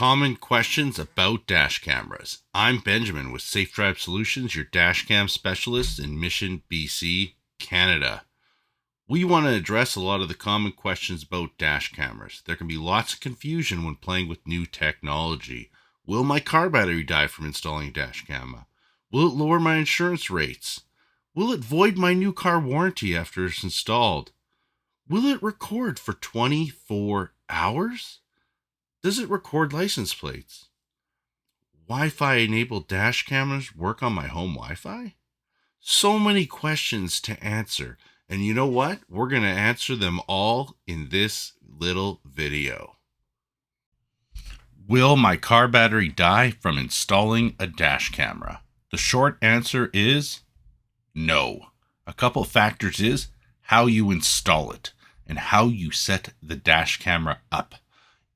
Common questions about dash cameras. I'm Benjamin with Safe Drive Solutions, your dash cam specialist in Mission, BC, Canada. We want to address a lot of the common questions about dash cameras. There can be lots of confusion when playing with new technology. Will my car battery die from installing a dash camera? Will it lower my insurance rates? Will it void my new car warranty after it's installed? Will it record for 24 hours? Does it record license plates? Wi-Fi enabled dash cameras work on my home Wi-Fi? So many questions to answer. And you know what? We're going to answer them all in this little video. Will my car battery die from installing a dash camera? The short answer is no. A couple factors is how you install it and how you set the dash camera up.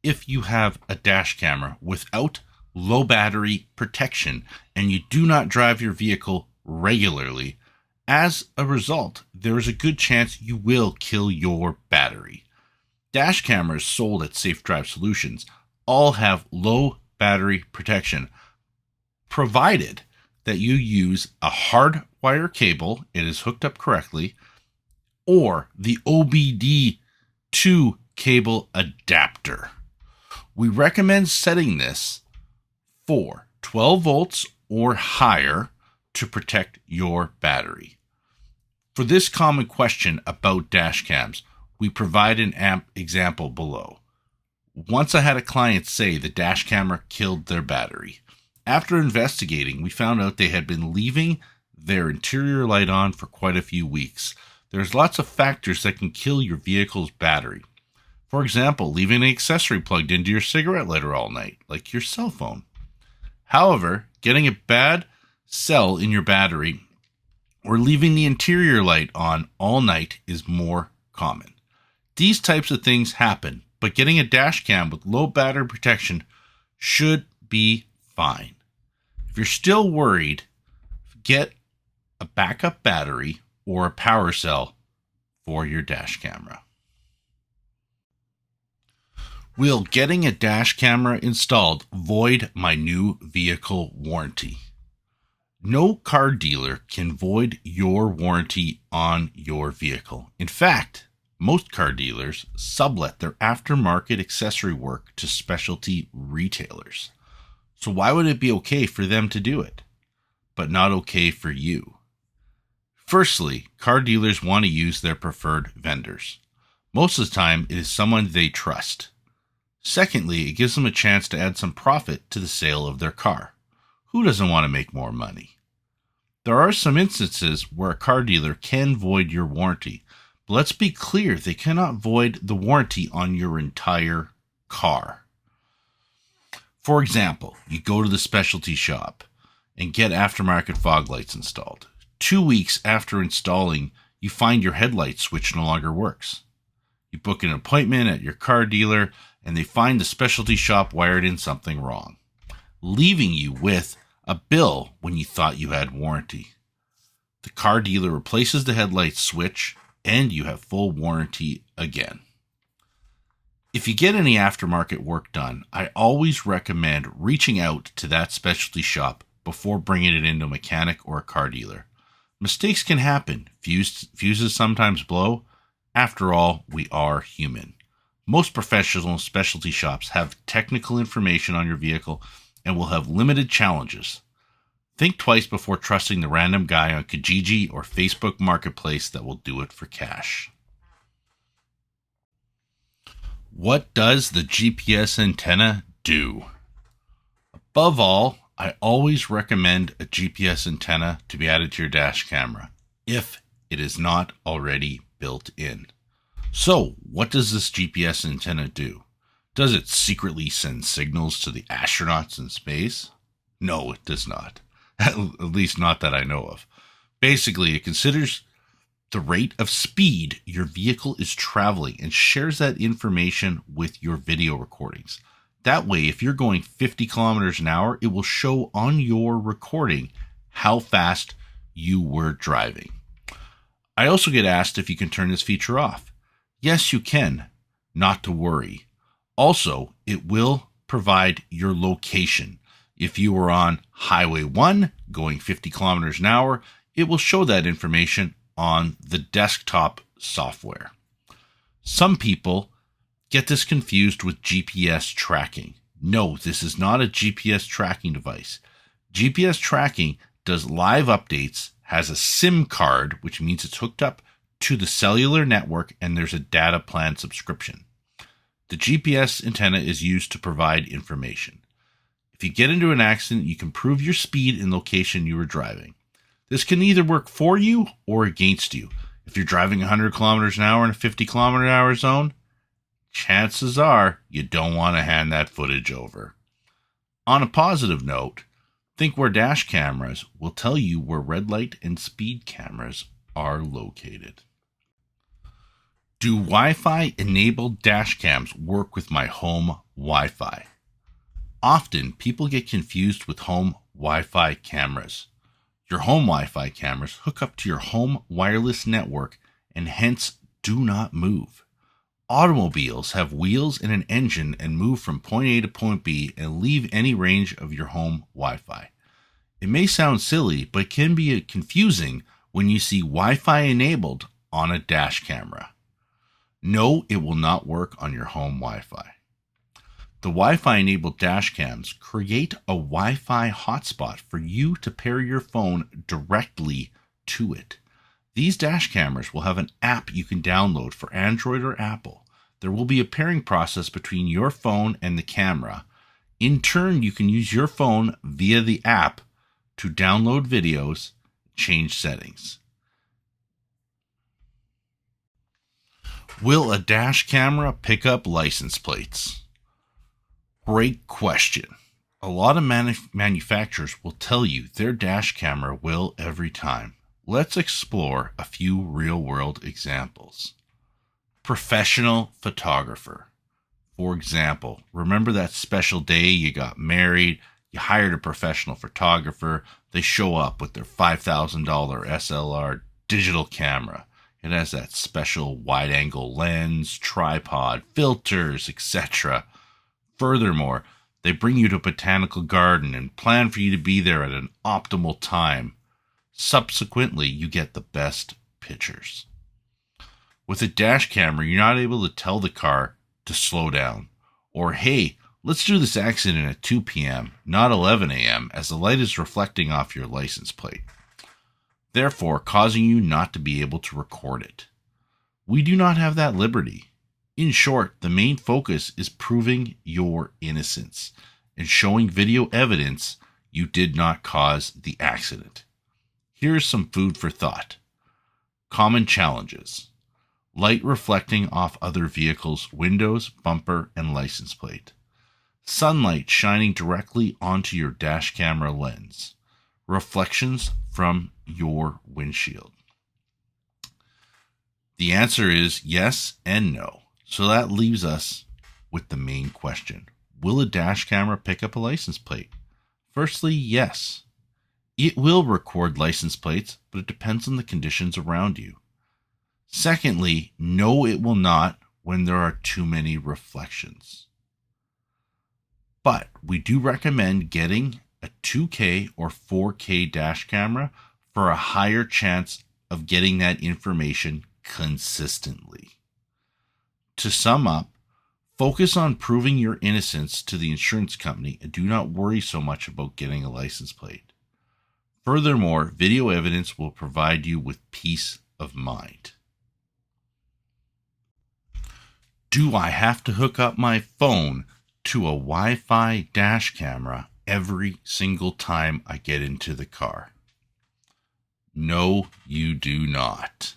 If you have a dash camera without low battery protection and you do not drive your vehicle regularly, as a result, there is a good chance you will kill your battery. Dash cameras sold at Safe Drive Solutions all have low battery protection, provided that you use a hardwire cable, it is hooked up correctly, or the OBD2 cable adapter. We recommend setting this for 12 volts or higher to protect your battery. For this common question about dash cams, we provide an example below. Once I had a client say the dash camera killed their battery. After investigating, we found out they had been leaving their interior light on for quite a few weeks. There's lots of factors that can kill your vehicle's battery. For example, leaving an accessory plugged into your cigarette lighter all night, like your cell phone. However, getting a bad cell in your battery or leaving the interior light on all night is more common. These types of things happen, but getting a dash cam with low battery protection should be fine. If you're still worried, get a backup battery or a power cell for your dash camera. Will getting a dash camera installed void my new vehicle warranty? No car dealer can void your warranty on your vehicle. In fact, most car dealers sublet their aftermarket accessory work to specialty retailers. So why would it be okay for them to do it, but not okay for you? Firstly, car dealers want to use their preferred vendors. Most of the time, it is someone they trust. Secondly, it gives them a chance to add some profit to the sale of their car. Who doesn't want to make more money? There are some instances where a car dealer can void your warranty, but let's be clear, they cannot void the warranty on your entire car. For example, you go to the specialty shop and get aftermarket fog lights installed. 2 weeks after installing, you find your headlight switch no longer works. You book an appointment at your car dealer and they find the specialty shop wired in something wrong, leaving you with a bill when you thought you had warranty. The car dealer replaces the headlight switch and you have full warranty again. If you get any aftermarket work done, I always recommend reaching out to that specialty shop before bringing it into a mechanic or a car dealer. Mistakes can happen. Fuses sometimes blow. After all, we are human. Most professional specialty shops have technical information on your vehicle and will have limited challenges. Think twice before trusting the random guy on Kijiji or Facebook Marketplace that will do it for cash. What does the GPS antenna do? Above all, I always recommend a GPS antenna to be added to your dash camera if it is not already built in. So, what does this GPS antenna do? Does it secretly send signals to the astronauts in space? No, it does not. At least not that I know of. Basically, it considers the rate of speed your vehicle is traveling and shares that information with your video recordings. That way, if you're going 50 kilometers an hour, it will show on your recording how fast you were driving. I also get asked if you can turn this feature off. Yes, you can. Not to worry. Also, it will provide your location. If you are on Highway 1 going 50 kilometers an hour, it will show that information on the desktop software. Some people get this confused with GPS tracking. No, this is not a GPS tracking device. GPS tracking does live updates, has a SIM card, which means it's hooked up to the cellular network, and there's a data plan subscription. The GPS antenna is used to provide information. If you get into an accident, you can prove your speed and location you were driving. This can either work for you or against you. If you're driving 100 kilometers an hour in a 50 kilometer an hour zone, chances are you don't want to hand that footage over. On a positive note, think where dash cameras will tell you where red light and speed cameras are located. Do Wi-Fi enabled dash cams work with my home Wi-Fi? Often people get confused with home Wi-Fi cameras. Your home Wi-Fi cameras hook up to your home wireless network and hence do not move. Automobiles have wheels and an engine and move from point A to point B and leave any range of your home Wi-Fi. It may sound silly, but it can be confusing when you see Wi-Fi enabled on a dash camera. No, it will not work on your home Wi-Fi. The Wi-Fi enabled dash cams create a Wi-Fi hotspot for you to pair your phone directly to it. These dash cameras will have an app you can download for Android or Apple. There will be a pairing process between your phone and the camera. In turn, you can use your phone via the app to download videos, change settings. Will a dash camera pick up license plates? Great question. A lot of manufacturers will tell you their dash camera will every time. Let's explore a few real-world examples. Professional photographer. For example, remember that special day you got married, you hired a professional photographer, they show up with their $5,000 SLR digital camera. It has that special wide-angle lens, tripod, filters, etc. Furthermore, they bring you to a botanical garden and plan for you to be there at an optimal time. Subsequently, you get the best pictures. With a dash camera, you're not able to tell the car to slow down. Or, hey, let's do this accident at 2 p.m., not 11 a.m., as the light is reflecting off your license plate, therefore causing you not to be able to record it. We do not have that liberty. In short, the main focus is proving your innocence and showing video evidence you did not cause the accident. Here's some food for thought. Common challenges. Light reflecting off other vehicles' windows, bumper, and license plate. Sunlight shining directly onto your dash camera lens. Reflections from your windshield. The answer is yes and no. So that leaves us with the main question. Will a dash camera pick up a license plate? Firstly, yes. It will record license plates, but it depends on the conditions around you. Secondly, no, it will not when there are too many reflections. But we do recommend getting a 2K or 4K dash camera for a higher chance of getting that information consistently. To sum up, focus on proving your innocence to the insurance company and do not worry so much about getting a license plate. Furthermore, video evidence will provide you with peace of mind. Do I have to hook up my phone to a Wi-Fi dash camera every single time I get into the car? No, you do not.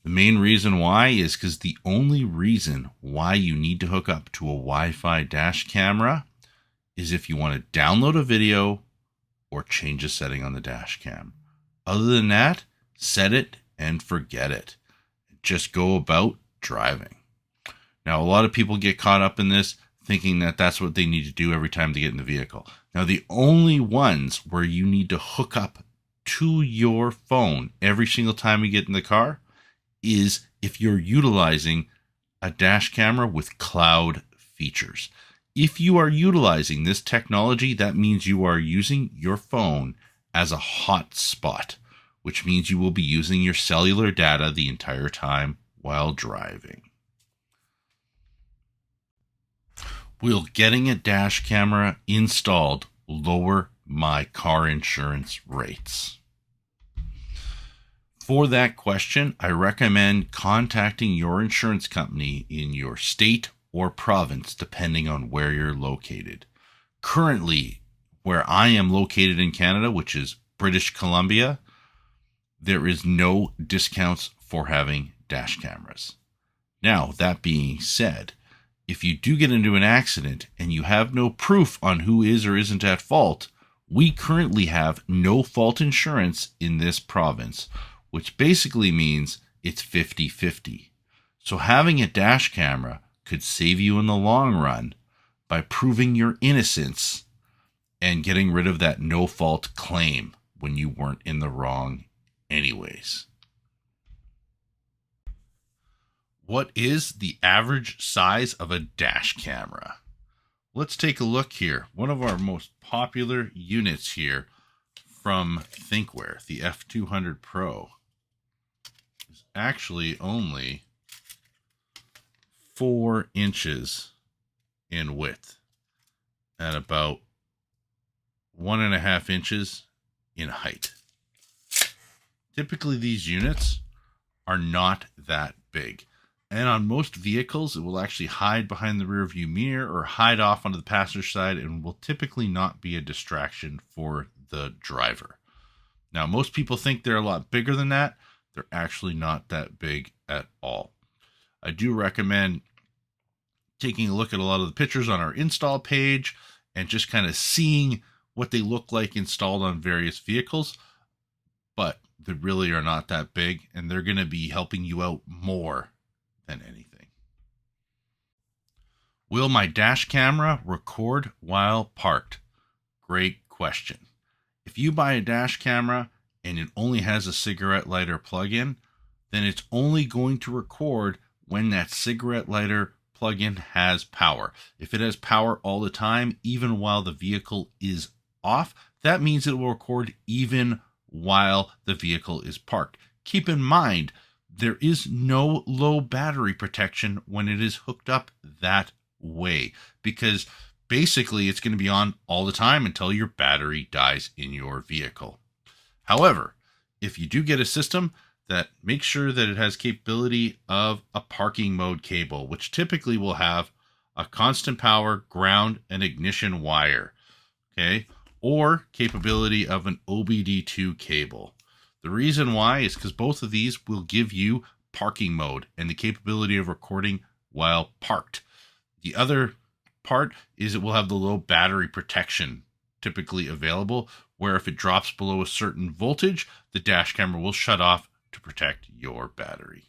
The main reason why is because the only reason why you need to hook up to a Wi-Fi dash camera is if you want to download a video or change a setting on the dash cam. Other than that, set it and forget it. Just go about driving. Now, a lot of people get caught up in this thinking that that's what they need to do every time they get in the vehicle. Now, the only ones where you need to hook up to your phone every single time you get in the car is if you're utilizing a dash camera with cloud features. If you are utilizing this technology, that means you are using your phone as a hotspot, which means you will be using your cellular data the entire time while driving. Will getting a dash camera installed lower my car insurance rates? For that question, I recommend contacting your insurance company in your state or province, depending on where you're located. Currently, where I am located in Canada, which is British Columbia, there is no discounts for having dash cameras. Now, that being said, if you do get into an accident and you have no proof on who is or isn't at fault, we currently have no fault insurance in this province, which basically means it's 50-50. So having a dash camera could save you in the long run by proving your innocence and getting rid of that no fault claim when you weren't in the wrong anyways. What is the average size of a dash camera? Let's take a look here. One of our most popular units here from Thinkware, the F200 Pro, is actually only 4 inches in width and about 1.5 inches in height. Typically, these units are not that big. And on most vehicles, it will actually hide behind the rear view mirror or hide off onto the passenger side and will typically not be a distraction for the driver. Now, most people think they're a lot bigger than that. They're actually not that big at all. I do recommend taking a look at a lot of the pictures on our install page and just kind of seeing what they look like installed on various vehicles. But they really are not that big, and they're going to be helping you out more than anything. Will my dash camera record while parked? Great question. If you buy a dash camera and it only has a cigarette lighter plug-in, then it's only going to record when that cigarette lighter plug-in has power. If it has power all the time, even while the vehicle is off, that means it will record even while the vehicle is parked. Keep in mind, there is no low battery protection when it is hooked up that way, because basically it's going to be on all the time until your battery dies in your vehicle. However, if you do get a system that makes sure that it has capability of a parking mode cable, which typically will have a constant power, ground, and ignition wire, okay, or capability of an OBD2 cable. The reason why is because both of these will give you parking mode and the capability of recording while parked. The other part is it will have the low battery protection typically available, where if it drops below a certain voltage, the dash camera will shut off to protect your battery.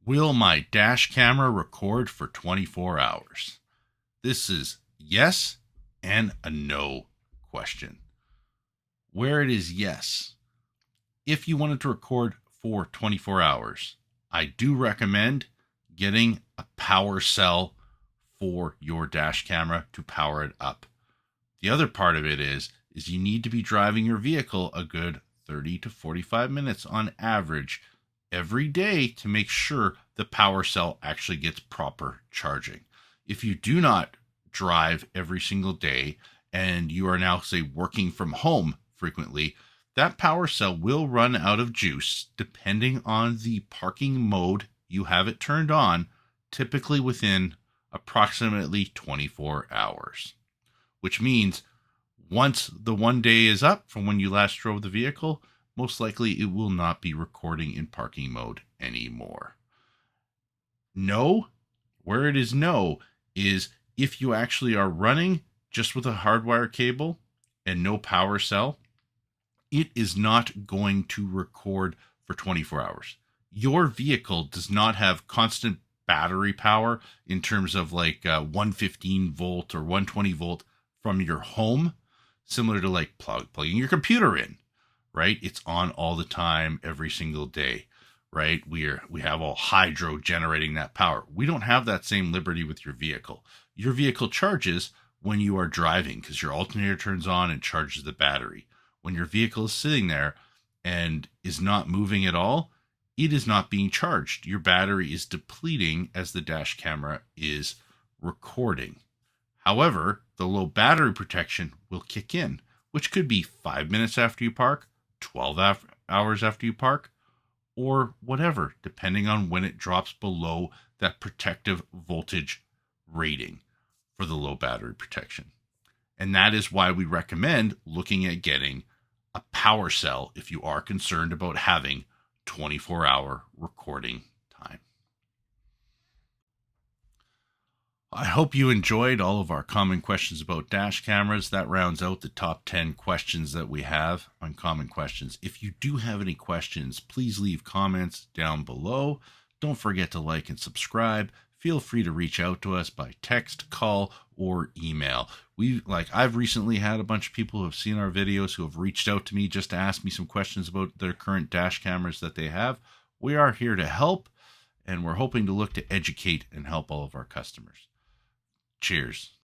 Will my dash camera record for 24 hours? This is yes and a no question. Where it is yes, if you wanted to record for 24 hours, I do recommend getting a power cell for your dash camera to power it up. The other part of it is you need to be driving your vehicle a good 30 to 45 minutes on average every day to make sure the power cell actually gets proper charging. If you do not drive every single day and you are now, say, working from home frequently, that power cell will run out of juice depending on the parking mode you have it turned on, typically within approximately 24 hours. Which means once the 1 day is up from when you last drove the vehicle, most likely it will not be recording in parking mode anymore. No, where it is no, is if you actually are running just with a hardwire cable and no power cell, it is not going to record for 24 hours. Your vehicle does not have constant battery power in terms of like 115 volt or 120 volt from your home, similar to like plugging your computer in, right? It's on all the time, every single day, right? We have all hydro generating that power. We don't have that same liberty with your vehicle. Your vehicle charges when you are driving because your alternator turns on and charges the battery. When your vehicle is sitting there and is not moving at all, it is not being charged. Your battery is depleting as the dash camera is recording. However, the low battery protection will kick in, which could be 5 minutes after you park, 12 hours after you park, or whatever, depending on when it drops below that protective voltage rating for the low battery protection. And that is why we recommend looking at getting a power cell if you are concerned about having 24-hour recording time. I hope you enjoyed all of our common questions about dash cameras. That rounds out the top 10 questions that we have on common questions. If you do have any questions, please leave comments down below. Don't forget to like and subscribe. Feel free to reach out to us by text, call, or email. I've recently had a bunch of people who have seen our videos who have reached out to me just to ask me some questions about their current dash cameras that they have. We are here to help, and we're hoping to look to educate and help all of our customers. Cheers.